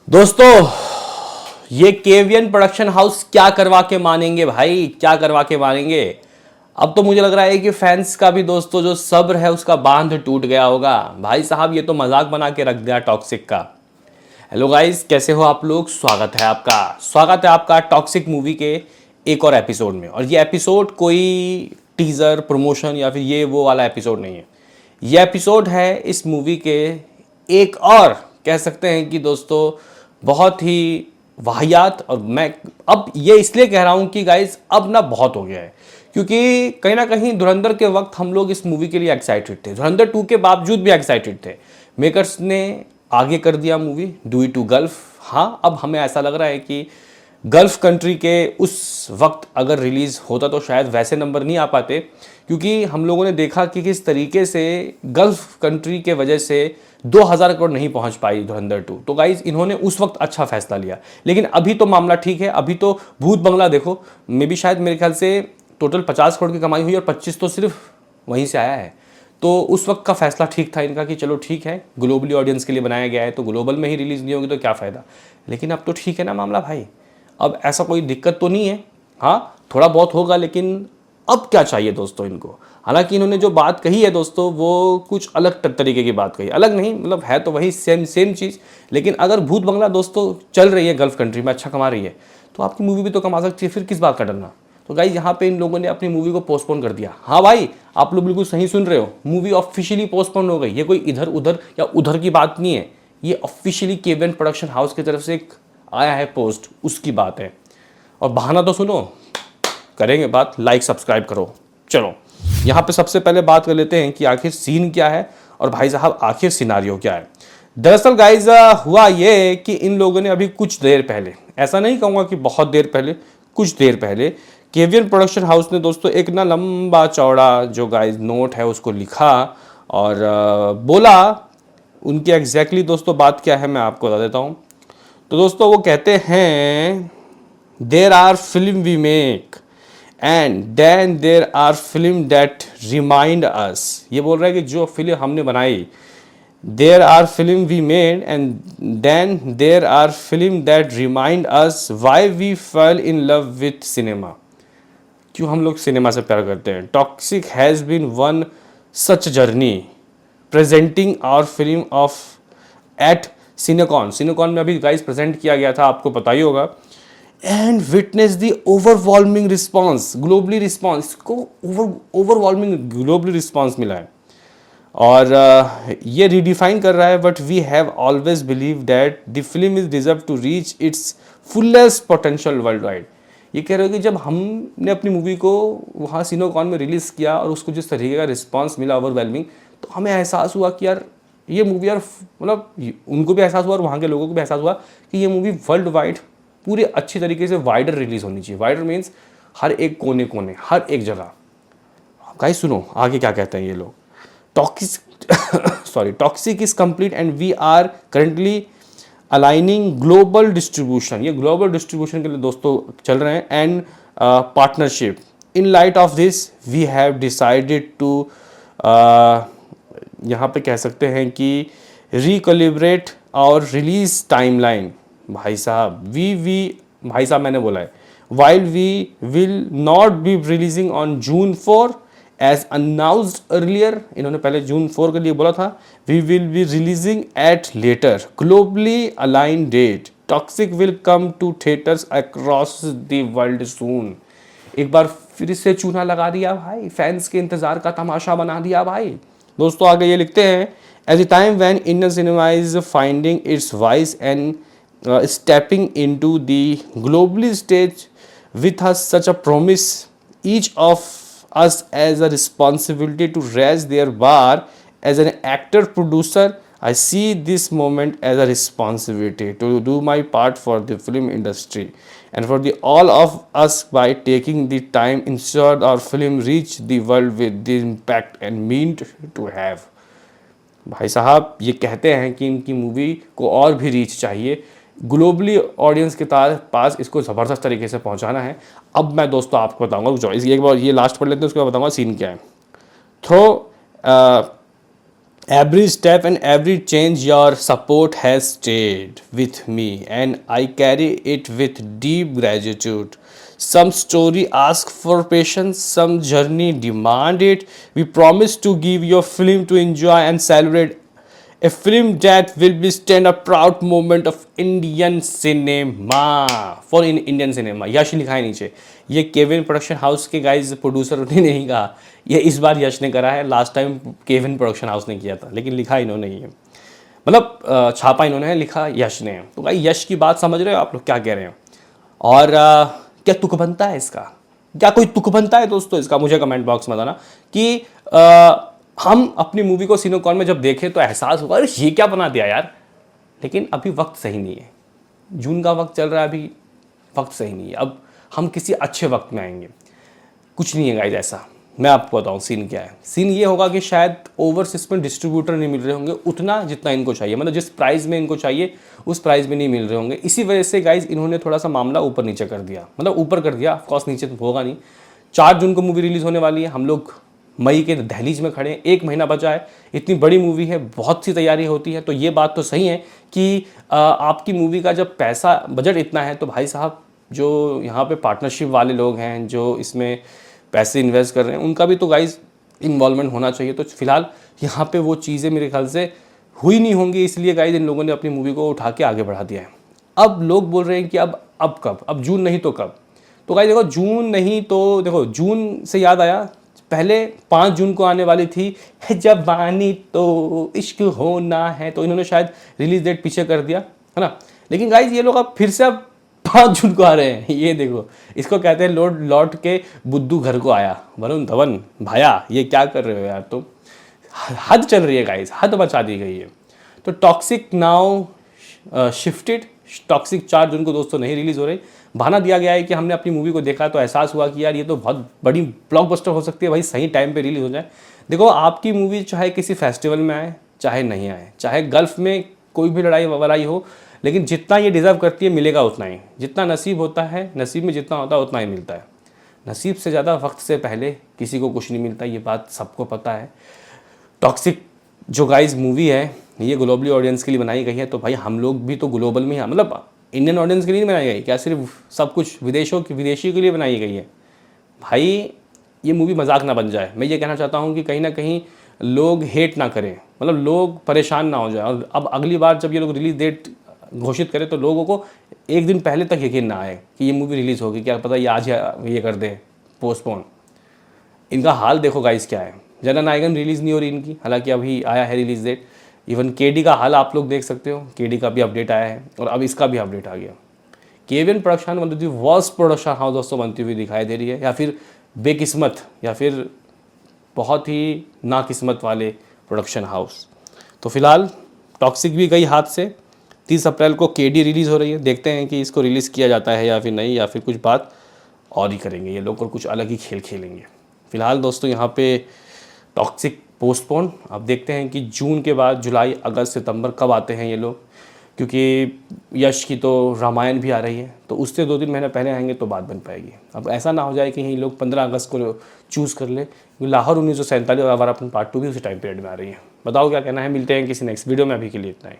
दोस्तों, ये KVN production house क्या करवा के मानेंगे भाई, क्या करवा के मानेंगे। अब तो मुझे लग रहा है कि फैंस का भी दोस्तों जो सब्र है उसका बांध टूट गया होगा। भाई साहब ये तो मजाक बना के रख दिया टॉक्सिक का। हेलो गाइस, कैसे हो आप लोग। स्वागत है आपका टॉक्सिक मूवी के एक और एपिसोड में। और ये एपिसोड कोई टीजर प्रमोशन या फिर ये वो वाला एपिसोड नहीं है। ये एपिसोड है इस मूवी के एक और कह सकते हैं कि दोस्तों बहुत ही वाहियात। और मैं अब ये इसलिए कह रहा हूं कि गाइस अब ना बहुत हो गया है, क्योंकि कहीं ना कहीं धुरंधर के वक्त हम लोग इस मूवी के लिए एक्साइटेड थे, धुरंधर 2 के बावजूद भी एक्साइटेड थे। मेकर्स ने आगे कर दिया movie do it to Gulf. हाँ, अब हमें ऐसा लग रहा है कि गल्फ कंट्री के उस वक्त अगर रिलीज़ होता तो शायद वैसे नंबर नहीं आ पाते, क्योंकि हम लोगों ने देखा कि किस तरीके से गल्फ कंट्री के वजह से 2000 करोड़ नहीं पहुंच पाई धुरंधर 2। तो गाइज इन्होंने उस वक्त अच्छा फैसला लिया। लेकिन अभी तो मामला ठीक है। अभी तो भूत बंगला देखो, मे भी शायद मेरे ख्याल से टोटल 50 करोड़ की कमाई हुई और 25 तो सिर्फ वहीं से आया है। तो उस वक्त का फैसला ठीक था इनका कि चलो ठीक है, ग्लोबली ऑडियंस के लिए बनाया गया है तो ग्लोबल में ही रिलीज़ नहीं होगी तो क्या फ़ायदा। लेकिन अब तो ठीक है ना मामला भाई, अब ऐसा कोई दिक्कत तो नहीं है। हाँ, थोड़ा बहुत होगा, लेकिन अब क्या चाहिए दोस्तों इनको। हालांकि इन्होंने जो बात कही है दोस्तों वो कुछ अलग तरीके की बात कही, अलग नहीं मतलब है तो वही सेम चीज़। लेकिन अगर भूत बंगला दोस्तों चल रही है गल्फ कंट्री में, अच्छा कमा रही है, तो आपकी मूवी भी तो कमा सकती है, फिर किस बात का डरना। तो गाइज यहाँ पे इन लोगों ने अपनी मूवी को पोस्टपोन कर दिया। हाँ भाई, आप लोग बिल्कुल सही सुन रहे हो, मूवी ऑफिशियली पोस्टपोन हो गई। ये कोई इधर उधर या उधर की बात नहीं है, ये ऑफिशियली केवीएन प्रोडक्शन हाउस की तरफ से एक आया है पोस्ट, उसकी बात है। और बहाना तो सुनो, करेंगे बात, लाइक सब्सक्राइब करो। चलो यहाँ पे सबसे पहले बात कर लेते हैं कि आखिर सीन क्या है और भाई साहब आखिर सिनारियो क्या है। दरअसल गाइज हुआ ये कि इन लोगों ने अभी कुछ देर पहले, ऐसा नहीं कहूँगा कि बहुत देर पहले, कुछ देर पहले केवीएन प्रोडक्शन हाउस ने दोस्तों एक ना लंबा चौड़ा जो गाइज नोट है उसको लिखा और बोला। उनकी एग्जैक्टली दोस्तों बात क्या है मैं आपको बता देता हूँ। तो दोस्तों वो कहते हैं there are film we make and then there are film that remind us. ये बोल रहा है कि जो फिल्म हमने बनाई, there are film we made and then there are film that remind us why we fell in love with cinema. क्यों हम लोग सिनेमा से प्यार करते हैं। Toxic has been one such journey presenting our film off at CinemaCon में अभी guys present किया गया था, आपको पता ही होगा। And witness the overwhelming response, globally response को ओवरवॉल्मिंग ग्लोबली रिस्पॉन्स मिला है। और ये रिडिफाइन कर रहा है but we have always believe that the film is deserve to reach its fullest potential world wide. ये कह रहे हो कि जब हमने अपनी मूवी को वहाँ सिनेकॉन में रिलीज़ किया और उसको जिस तरीके का रिस्पॉन्स मिला ओवरवेलमिंग, तो हमें एहसास हुआ कि यार ये मूवी, यार मतलब उनको भी एहसास हुआ और वहाँ के लोगों को भी एहसास हुआ कि ये मूवी वर्ल्ड वाइड पूरे अच्छी तरीके से वाइडर रिलीज़ होनी चाहिए। वाइडर मीन्स हर एक कोने कोने, हर एक जगह। गाइस सुनो आगे क्या कहते हैं ये लोग। Toxic is complete and we are currently aligning global distribution. ये ग्लोबल डिस्ट्रीब्यूशन के लिए दोस्तों चल रहे हैं and partnership. In light of this we have decided to, यहाँ पे कह सकते हैं कि रिकलिब्रेट और रिलीज टाइमलाइन। भाई साहब भाई साहब मैंने बोला है, while we will not be releasing on June 4 as announced earlier. इन्होंने पहले जून 4 के लिए बोला था। We will be releasing at later globally align date. Toxic will come to theatres across the world soon. एक बार फिर से चूना लगा दिया भाई, फैंस के इंतजार का तमाशा बना दिया भाई। दोस्तों आगे ये लिखते हैं, as a time when Indian cinema is finding its voice and stepping into the globally stage with us such a promise, each of us has a responsibility to raise their bar. As an actor producer, I see this moment as a responsibility to do my part for the film industry and for the all of us by taking the time ensure our film reach the world with the impact and meant to have. भाई साहब ये कहते हैं कि इनकी movie को और भी रीच चाहिए, ग्लोबली ऑडियंस के पास इसको ज़बरदस्त तरीके से पहुंचाना है। अब मैं दोस्तों आपको बताऊंगा जो एक बार ये लास्ट पढ़ लेते हैं उसके बाद बताऊंगा सीन क्या है। तो Every step and every change your support has stayed with me and I carry it with deep gratitude. Some story ask for patience, some journey demand it. We promise to give your film to enjoy and celebrate. A film that will be stand a proud moment of Indian cinema for in Indian cinema. यश लिखा है नीचे. ये Kevin production house के guys producer ने नहीं कहा, ये इस बार यश ने करा है. Last time Kevin production house ने किया था, लेकिन लिखा इन्होंने ही है. मतलब छापा इन्होंने है, लिखा यश ने है. तो भाई यश की बात समझ रहे हो आप लोग क्या कह रहे हैं. और क्या तुक बनता है इसका, क्या कोई तुक बनता है दोस्तों इसका, मुझे कमेंट बॉक्स में बताना कि हम अपनी मूवी को सिनेकॉन में जब देखें तो एहसास होगा अरे ये क्या बना दिया यार. लेकिन अभी वक्त सही नहीं है, जून का वक्त चल रहा है, अभी वक्त सही नहीं है. अब हम किसी अच्छे वक्त में आएंगे. कुछ नहीं है गाइज ऐसा. मैं आपको बताऊं सीन क्या है. सीन ये होगा कि शायद ओवरसीज में डिस्ट्रीब्यूटर नहीं मिल रहे होंगे उतना जितना इनको चाहिए, मतलब जिस प्राइस में इनको चाहिए उस प्राइस में नहीं मिल रहे होंगे. इसी वजह से गाइज इन्होंने थोड़ा सा मामला ऊपर नीचे कर दिया, मतलब ऊपर कर दिया. ऑफकोर्स नीचे तो होगा नहीं. 4 जून को मूवी रिलीज़ होने वाली है. हम लोग मई के दहलीज में खड़े हैं, 1 महीना बचा है. इतनी बड़ी मूवी है, बहुत सी तैयारी होती है. तो ये बात तो सही है कि आपकी मूवी का जब पैसा बजट इतना है तो भाई साहब जो यहाँ पे पार्टनरशिप वाले लोग हैं जो इसमें पैसे इन्वेस्ट कर रहे हैं उनका भी तो गाइज इन्वॉल्वमेंट होना चाहिए. तो फिलहाल यहाँ पे वो चीज़ें मेरे ख्याल से हुई नहीं होंगी, इसलिए गाइज इन लोगों ने अपनी मूवी को उठा के आगे बढ़ा दिया है. अब लोग बोल रहे हैं कि अब कब, अब जून नहीं तो कब. तो गाइज देखो जून नहीं तो देखो जून से याद आया, पहले 5 जून को आने वाली थी जवानी तो इश्क होना है, तो इन्होंने शायद रिलीज डेट पीछे कर दिया है ना. लेकिन गाइज ये लोग अब फिर से अब 5 जून को आ रहे हैं. ये देखो इसको कहते हैं लौट के बुद्धू घर को आया. वरुण धवन भाया ये क्या कर रहे हो यार तुम. हद चल रही है गाइज, हद मचा दी गई है. तो टॉक्सिक नाउ शिफ्टेड. टॉक्सिक 4 जून को दोस्तों नहीं रिलीज़ हो रही. बहाना दिया गया है कि हमने अपनी मूवी को देखा तो एहसास हुआ कि यार ये तो बहुत बड़ी ब्लॉकबस्टर हो सकती है, भाई सही टाइम पे रिलीज़ हो जाए. देखो आपकी मूवी चाहे किसी फेस्टिवल में आए चाहे नहीं आए, चाहे गल्फ में कोई भी लड़ाई वड़ाई हो, लेकिन जितना ये डिज़र्व करती है मिलेगा उतना ही. जितना नसीब होता है, नसीब में जितना होता है उतना ही मिलता है. नसीब से ज़्यादा वक्त से पहले किसी को कुछ नहीं मिलता, ये बात सबको पता है. टॉक्सिक जो गाइज मूवी है ये ग्लोबली ऑडियंस के लिए बनाई गई है, तो भाई हम लोग भी तो ग्लोबल में हैं, मतलब इंडियन ऑडियंस के लिए नहीं बनाई गई, क्या सिर्फ सब कुछ विदेशी के लिए बनाई गई है. भाई ये मूवी मजाक ना बन जाए. मैं ये कहना चाहता हूँ कि कहीं ना कहीं लोग हेट ना करें, मतलब लोग परेशान ना हो जाए. और अब अगली बार जब ये लोग रिलीज डेट घोषित करें तो लोगों को 1 दिन पहले तक यकीन ना आए कि ये मूवी रिलीज़ होगी. क्या पता ये आज ये कर दें पोस्टपोन. इनका हाल देखो गाइस क्या है. जननायकन रिलीज़ नहीं हो रही इनकी, हालांकि अभी आया है रिलीज डेट. इवन केडी का हाल आप लोग देख सकते हो, केडी का भी अपडेट आया है और अब इसका भी अपडेट आ गया. Kevin production one of the worst production house दोस्तों बनती हुई दिखाई दे रही है, या फिर बेकिस्मत या फिर बहुत ही नाकिस्मत वाले प्रोडक्शन हाउस. तो फिलहाल टॉक्सिक भी गई हाथ से. 30 अप्रैल को केडी रिलीज़ हो रही है, देखते हैं कि इसको रिलीज़ किया जाता है या फिर नहीं, या फिर कुछ बात और ही करेंगे ये लोग और कुछ अलग ही खेल खेलेंगे. फिलहाल दोस्तों यहाँ पे टॉक्सिक पोस्टपोन. अब देखते हैं कि जून के बाद जुलाई अगस्त सितंबर कब आते हैं ये लोग, क्योंकि यश की तो रामायण भी आ रही है, तो उससे 2-3 महीने पहले आएंगे तो बात बन पाएगी. अब ऐसा ना हो जाए कि ये लोग 15 अगस्त को चूज़ कर ले. लाहौर 1947 और अपन पार्ट 2 भी उसी टाइम पीरियड में आ रही है. बताओ क्या कहना है. मिलते हैं किसी नेक्स्ट वीडियो में, अभी के लिए इतना ही.